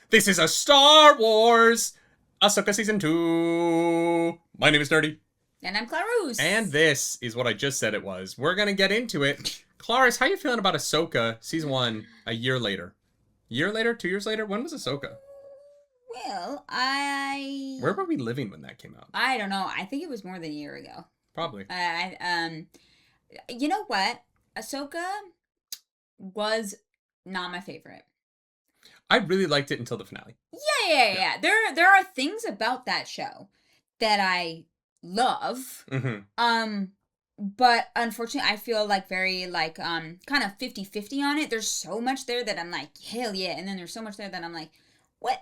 This is a Star Wars Ahsoka Season 2. My name is Nerdy. And I'm Clarus. And this is what I just said it was. We're going to get into it. Clarus, how you feeling about Ahsoka Season 1 a year later? Year later? 2 years later? When was Ahsoka? Well, Where were we living when that came out? I don't know. I think it was more than a year ago. Probably. You know what? Ahsoka was not my favorite. I really liked it until the finale. Yeah. There are things about that show that I love. Mm-hmm. But unfortunately, I feel like very kind of 50-50 on it. There's so much there that I'm like, hell yeah, and then there's so much there that I'm like, what?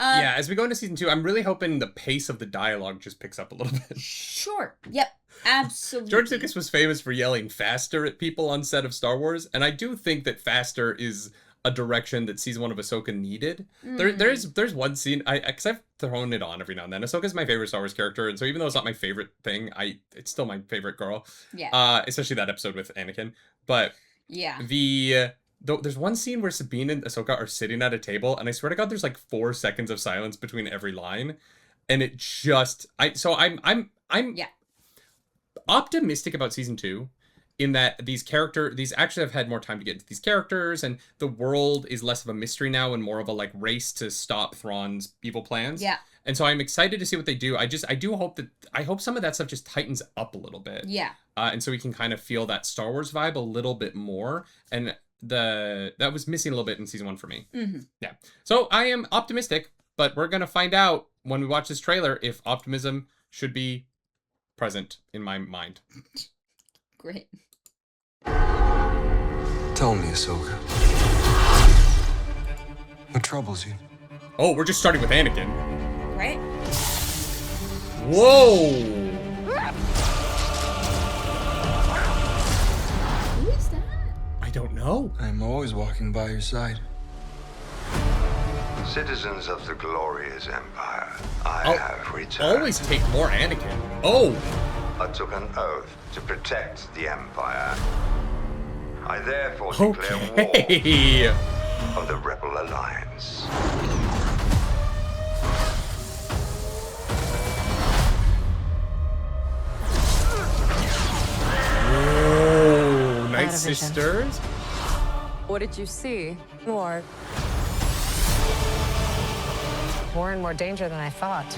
Yeah, as we go into Season 2, I'm really hoping the pace of the dialogue just picks up a little bit. Sure. Yep. Absolutely. George Lucas was famous for yelling faster at people on set of Star Wars, and I do think that faster is a direction that Season 1 of Ahsoka needed. There's one scene, because I've thrown it on every now and then. Ahsoka's my favorite Star Wars character, and so even though it's not my favorite thing, it's still my favorite girl. Yeah. Especially that episode with Anakin. But yeah. There's one scene where Sabine and Ahsoka are sitting at a table, and I swear to God, there's like 4 seconds of silence between every line, and it just I'm optimistic about Season 2 in that these actually have had more time to get into these characters, and the world is less of a mystery now and more of a like race to stop Thrawn's evil plans. Yeah. And so I'm excited to see what they do. I hope some of that stuff just tightens up a little bit. Yeah. And so we can kind of feel that Star Wars vibe a little bit more, and that was missing a little bit in Season 1 for me. Mm-hmm. Yeah. So I am optimistic, but we're going to find out when we watch this trailer if optimism should be present in my mind. Great. Tell me, Ahsoka. What troubles you? Oh, we're just starting with Anakin. Right? Whoa! Who is that? I don't know. I'm always walking by your side. Citizens of the glorious empire, I have returned. Always take more Anakin. Oh! I took an oath to protect the empire. I therefore declare war of the Rebel Alliance. Whoa! Night Sisters? What did you see? More and more danger than I thought.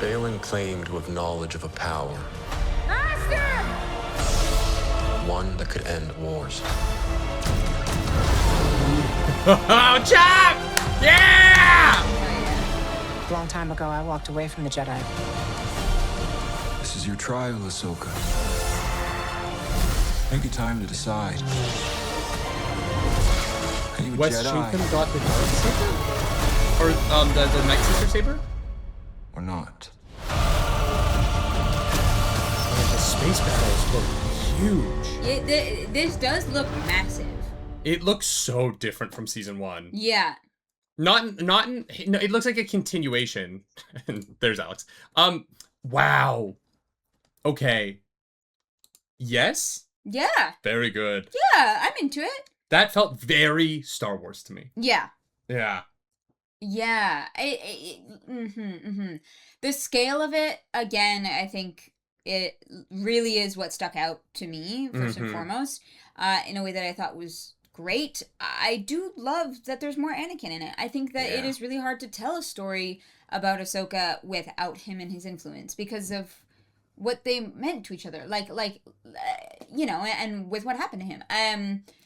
Balin claimed to have knowledge of a power. Master! One that could end wars. Oh, Chop! Yeah! A long time ago, I walked away from the Jedi. This is your trial, Ahsoka. Take your time to decide. Are you a West Jedi Chinkham got the dark saber? Or the Night Sister saber? or not? The space battles look huge. This does look massive. It looks so different from Season 1. Yeah. No, it looks like a continuation. And there's Alex. Wow. Okay. Yes? Yeah. Very good. Yeah, I'm into it. That felt very Star Wars to me. Yeah. Yeah. Yeah. The scale of it, again, I think it really is what stuck out to me, first and foremost, in a way that I thought was great. I do love that there's more Anakin in it. I think that it is really hard to tell a story about Ahsoka without him and his influence because of what they meant to each other, and with what happened to him.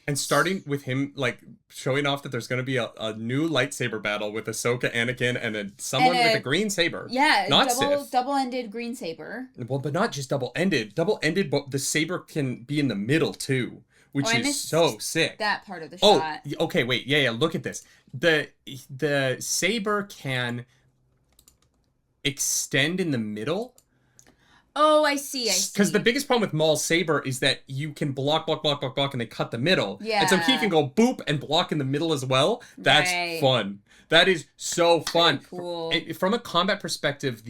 And starting with him, like, showing off that there's going to be a new lightsaber battle with Ahsoka, Anakin, and someone with a green saber. Yeah, not Sith. Double-ended green saber. Well, but not just double-ended. Double-ended, but the saber can be in the middle, too, which is so sick. That part of the shot. Oh, okay, wait. Yeah, look at this. The saber can extend in the middle. Oh, I see. Because the biggest problem with Maul's saber is that you can block, and they cut the middle. Yeah. And so he can go boop and block in the middle as well. That's fun. That is so fun. Cool. From a combat perspective,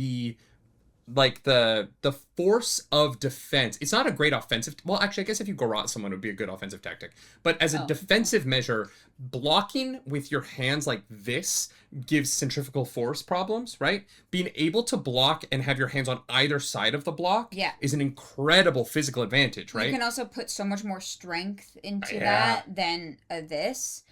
like the force of defense. It's not a great offensive. Well, actually, I guess if you garrote someone, it would be a good offensive tactic. But as a defensive measure, blocking with your hands like this gives centrifugal force problems, right? Being able to block and have your hands on either side of the block is an incredible physical advantage, right? You can also put so much more strength into that than this.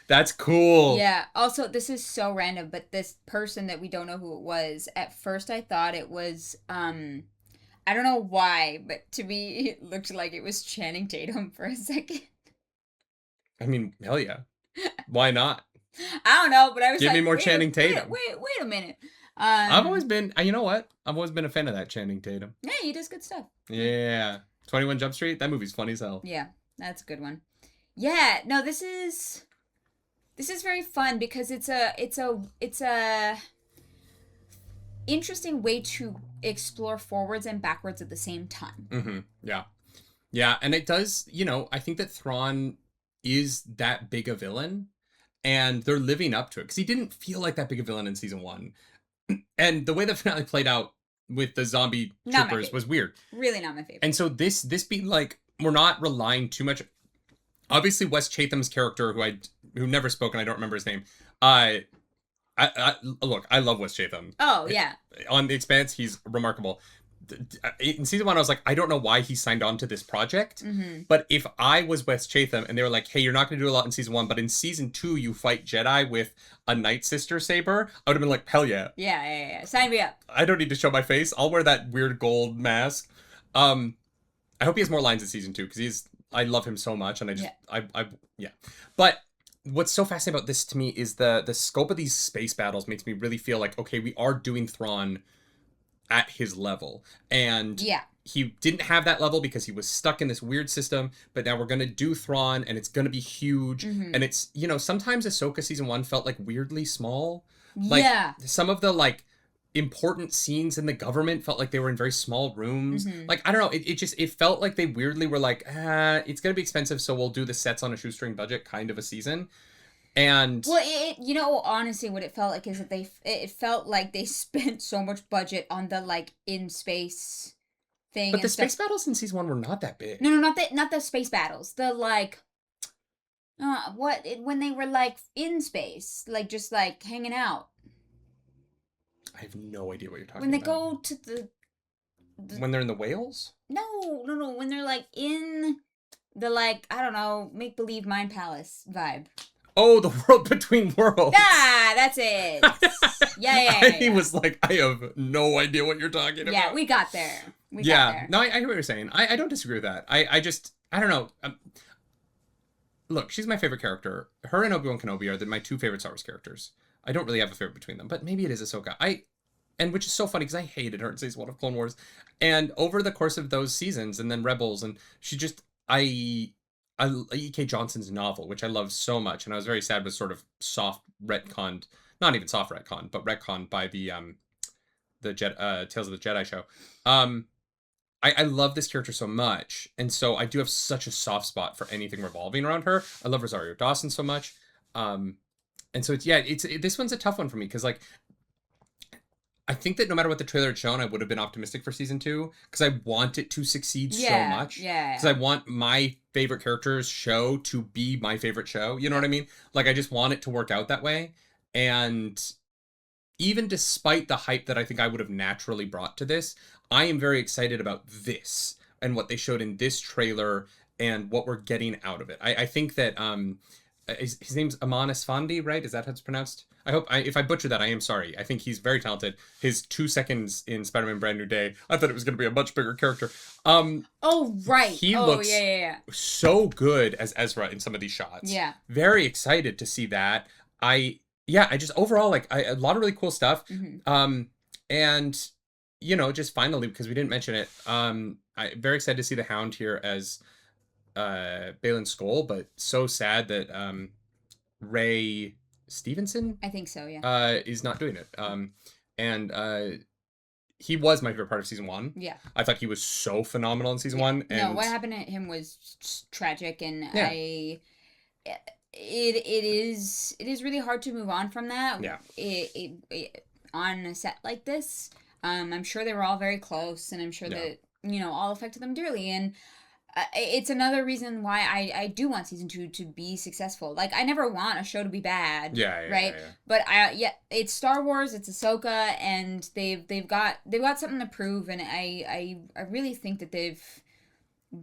That's cool. Yeah. Also, this is so random, but this person that we don't know who it was, at first I thought it was, I don't know why, but to me it looked like it was Channing Tatum for a second. I mean, hell yeah. Why not? I don't know, but I was Give like, me more Channing Tatum. Wait a minute. I've always been, you know what? I've always been a fan of that Channing Tatum. Yeah, he does good stuff. Yeah. 21 Jump Street, that movie's funny as hell. Yeah, that's a good one. Yeah, no, this is very fun because it's a interesting way to explore forwards and backwards at the same time. Yeah. Yeah, and it does, I think that Thrawn is that big a villain, and they're living up to it, because he didn't feel like that big a villain in season 1. And the way the finale played out with the zombie troopers was weird. Really not my favorite. And so this being like, we're not relying too much. Obviously, Wes Chatham's character, who never spoke, and I don't remember his name. Look, I love Wes Chatham. Oh yeah. On The Expanse, he's remarkable. In season 1, I was like, I don't know why he signed on to this project. But if I was Wes Chatham and they were like, hey, you're not going to do a lot in season 1, but in season 2 you fight Jedi with a Night Sister saber, I would have been like, hell yeah. Yeah. Sign me up. I don't need to show my face. I'll wear that weird gold mask. I hope he has more lines in season 2, because I love him so much, and yeah. But what's so fascinating about this to me is the scope of these space battles makes me really feel like, okay, we are doing Thrawn at his level. And he didn't have that level because he was stuck in this weird system, but now we're going to do Thrawn, and it's going to be huge. And it's, sometimes Ahsoka season 1 felt like weirdly small. Like some of the like important scenes in the government felt like they were in very small rooms. Like, I don't know, it felt like they weirdly were like, it's gonna be expensive, so we'll do the sets on a shoestring budget kind of a season. And well, honestly, what it felt like is that it felt like they spent so much budget on the like in space thing. But the space battles in season 1 were not that big. No, not the space battles. The like when they were like in space, like just like hanging out. I have no idea what you're talking about. When they go to the when they're in the whales? No. When they're like in the like, I don't know, make believe mind palace vibe. Oh, the world between worlds. Ah, that's it. Yeah. He was like, I have no idea what you're talking about. Yeah, we got there. No, I hear what you're saying. I don't disagree with that. I don't know. Look, she's my favorite character. Her and Obi-Wan Kenobi are my 2 favorite Star Wars characters. I don't really have a favorite between them, but maybe it is Ahsoka. And which is so funny because I hated her in season 1 of Clone Wars. And over the course of those seasons and then Rebels, and she just, E.K. Johnson's novel, which I love so much, and I was very sad was sort of soft retconned, not even soft retconned, but retconned by the Tales of the Jedi show. I love this character so much, and so I do have such a soft spot for anything revolving around her. I love Rosario Dawson so much. And so this one's a tough one for me, because like, I think that no matter what the trailer had shown, I would have been optimistic for season 2, because I want it to succeed so much. Yeah. Because I want my favorite character's show to be my favorite show. You know what I mean? Like, I just want it to work out that way. And even despite the hype that I think I would have naturally brought to this, I am very excited about this and what they showed in this trailer and what we're getting out of it. I think that his name's Aman Esfandi, right? Is that how it's pronounced? I hope, if I butcher that, I am sorry. I think he's very talented. His 2 seconds in Spider-Man Brand New Day, I thought it was going to be a much bigger character. Oh, right. He looks so good as Ezra in some of these shots. Yeah. Very excited to see that. I just overall, like, a lot of really cool stuff. And, just finally, because we didn't mention it, I'm very excited to see the Hound here as Baylan Skoll, but so sad that Ray Stevenson, I think so, yeah, is not doing it. And he was my favorite part of season 1. Yeah, I thought he was so phenomenal in season 1. And no, what happened to him was tragic, and it is really hard to move on from that. Yeah, it on a set like this. I'm sure they were all very close, and I'm sure that, all affected them dearly. And it's another reason why I do want season 2 to be successful. Like, I never want a show to be bad. Right? Yeah. But it's Star Wars, it's Ahsoka, and they've got something to prove, and I really think that they've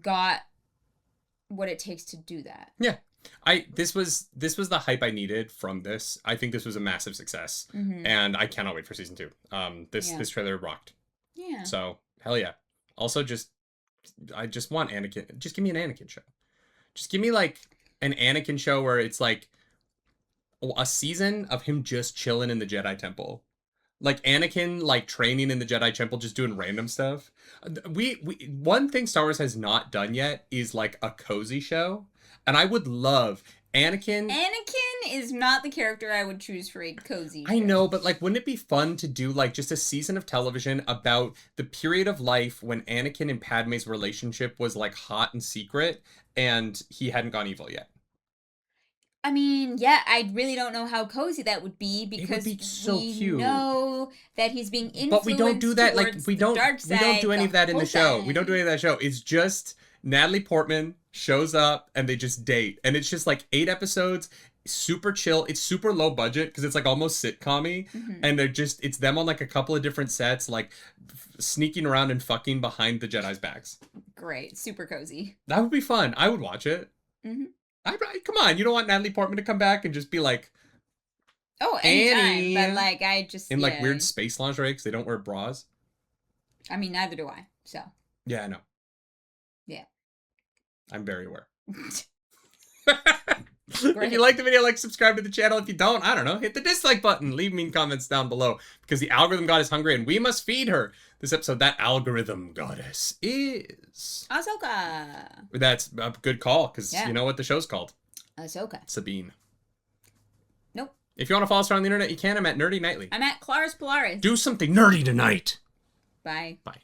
got what it takes to do that. Yeah. This was the hype I needed from this. I think this was a massive success, and I cannot wait for season 2. This trailer rocked. Yeah. So hell yeah. Also, I just want Anakin. Just give me an Anakin show. Just give me like an Anakin show where it's like a season of him just chilling in the Jedi Temple. Like Anakin, like training in the Jedi Temple, just doing random stuff. We one thing Star Wars has not done yet is like a cozy show. And I would love Anakin. Anakin is not the character I would choose for a cozy show. I know, but like, wouldn't it be fun to do like just a season of television about the period of life when Anakin and Padme's relationship was like hot and secret and he hadn't gone evil yet? I mean, yeah, I really don't know how cozy that would be because it would be so cute. Know that he's being influenced. But we don't do that. Like we don't do any of that in the show. Time. We don't do any of that show. It's just Natalie Portman shows up and they just date, and it's just like 8 episodes, super chill. It's super low budget because it's like almost sitcom-y, and it's them on like a couple of different sets, like sneaking around and fucking behind the Jedi's backs. Great, super cozy. That would be fun. I would watch it. Come on, you don't want Natalie Portman to come back and just be like, oh, anytime, Annie, but like I just in like weird space lingerie because they don't wear bras. I mean, neither do I. So yeah, I know. Yeah. I'm very aware. If you like the video, subscribe to the channel. If you don't, I don't know, hit the dislike button. Leave mean comments down below because the algorithm goddess hungry and we must feed her. This episode, that algorithm goddess is Ahsoka. That's a good call because you know what the show's called? Ahsoka. Sabine. Nope. If you want to follow us around the internet, you can. I'm at NerdyNightly. I'm at ClarusPolaris. Do something nerdy tonight. Bye. Bye.